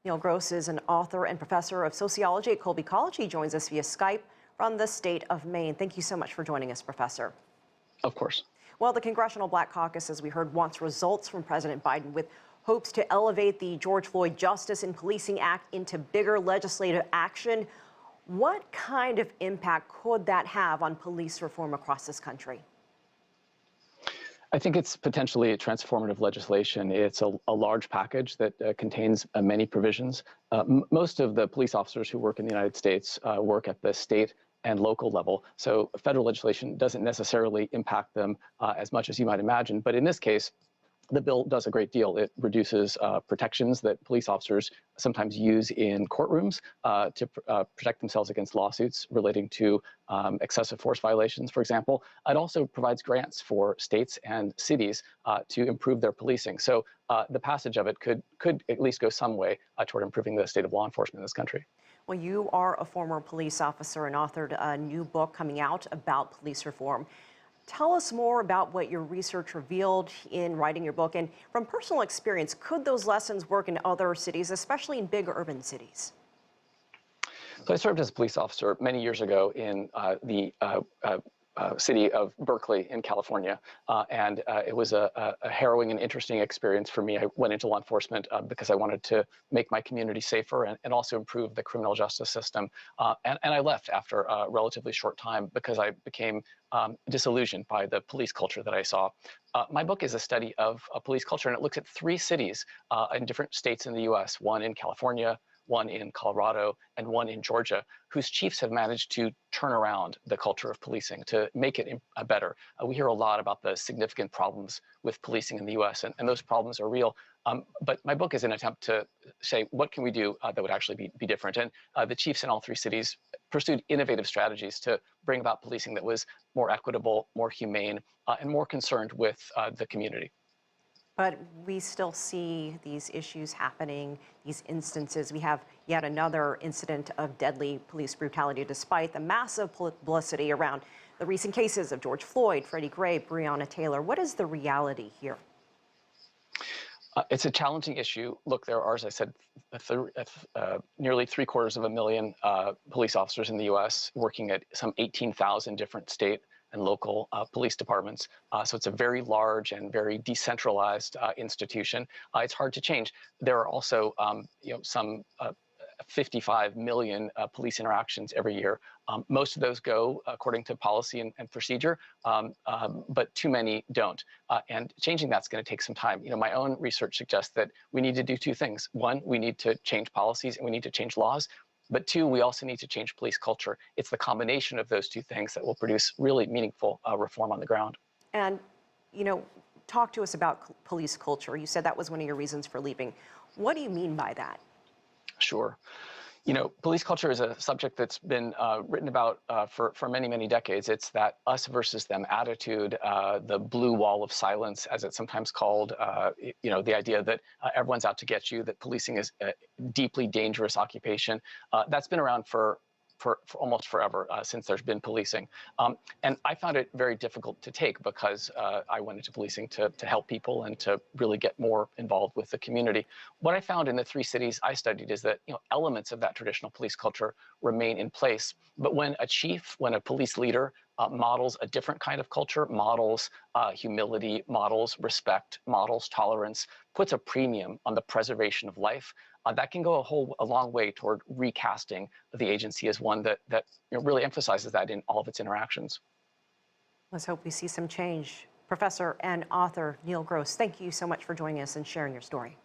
Neil Gross is an author and professor of sociology at Colby College. He joins us via Skype from the state of Maine. Thank you so much for joining us, Professor. Of course. Well, the Congressional Black Caucus, as we heard, wants results from President Biden with hopes to elevate the George Floyd Justice and Policing Act into bigger legislative action. What kind of impact could that have on police reform across this country? I think it's potentially a transformative legislation. It's a large package that contains many provisions. Most of the police officers who work in the United States work at the state and local level, so federal legislation doesn't necessarily impact them as much as you might imagine. But in this case, the bill does a great deal. It reduces protections that police officers sometimes use in courtrooms to protect themselves against lawsuits relating to excessive force violations, for example. It also provides grants for states and cities to improve their policing. So the passage of it could at least go some way toward improving the state of law enforcement in this country. Well, you are a former police officer and authored a new book coming out about police reform. Tell us more about what your research revealed in writing your book, and from personal experience, could those lessons work in other cities, especially in big urban cities? So I served as a police officer many years ago in the city of Berkeley in California, and it was a harrowing and interesting experience for me. I went into law enforcement because I wanted to make my community safer and also improve the criminal justice system. And I left after a relatively short time because I became disillusioned by the police culture that I saw. My book is a study of police culture, and it looks at 3 cities in different states in the U.S., one in California, one in Colorado, and one in Georgia, whose chiefs have managed to turn around the culture of policing to make it better. We hear a lot about the significant problems with policing in the U.S., and those problems are real. But my book is an attempt to say, what can we do that would actually be different? And the chiefs in all 3 cities pursued innovative strategies to bring about policing that was more equitable, more humane, and more concerned with the community. But we still see these issues happening, these instances. We have yet another incident of deadly police brutality, despite the massive publicity around the recent cases of George Floyd, Freddie Gray, Breonna Taylor. What is the reality here? It's a challenging issue. Look, there are, as I said, nearly 750,000 police officers in the U.S. working at some 18,000 different state and local police departments. So it's a very large and very decentralized institution. It's hard to change. There are also some 55 million police interactions every year. Most of those go according to policy and procedure, but too many don't. And changing that's going to take some time. My own research suggests that we need to do 2 things. 1, we need to change policies and we need to change laws. But 2, we also need to change police culture. It's the combination of those 2 things that will produce really meaningful reform on the ground. And, talk to us about police culture. You said that was one of your reasons for leaving. What do you mean by that? Sure. Police culture is a subject that's been written about for many, many decades. It's that us versus them attitude, the blue wall of silence, as it's sometimes called, the idea that everyone's out to get you, that policing is a deeply dangerous occupation. That's been around for almost forever, since there's been policing. And I found it very difficult to take because I went into policing to help people and to really get more involved with the community. What I found in the 3 cities I studied is that elements of that traditional police culture remain in place. But when a chief, when a police leader models a different kind of culture, models humility, models respect, models tolerance, puts a premium on the preservation of life, that can go a long way toward recasting the agency as one that really emphasizes that in all of its interactions. Let's hope we see some change. Professor and author Neil Gross, thank you so much for joining us and sharing your story.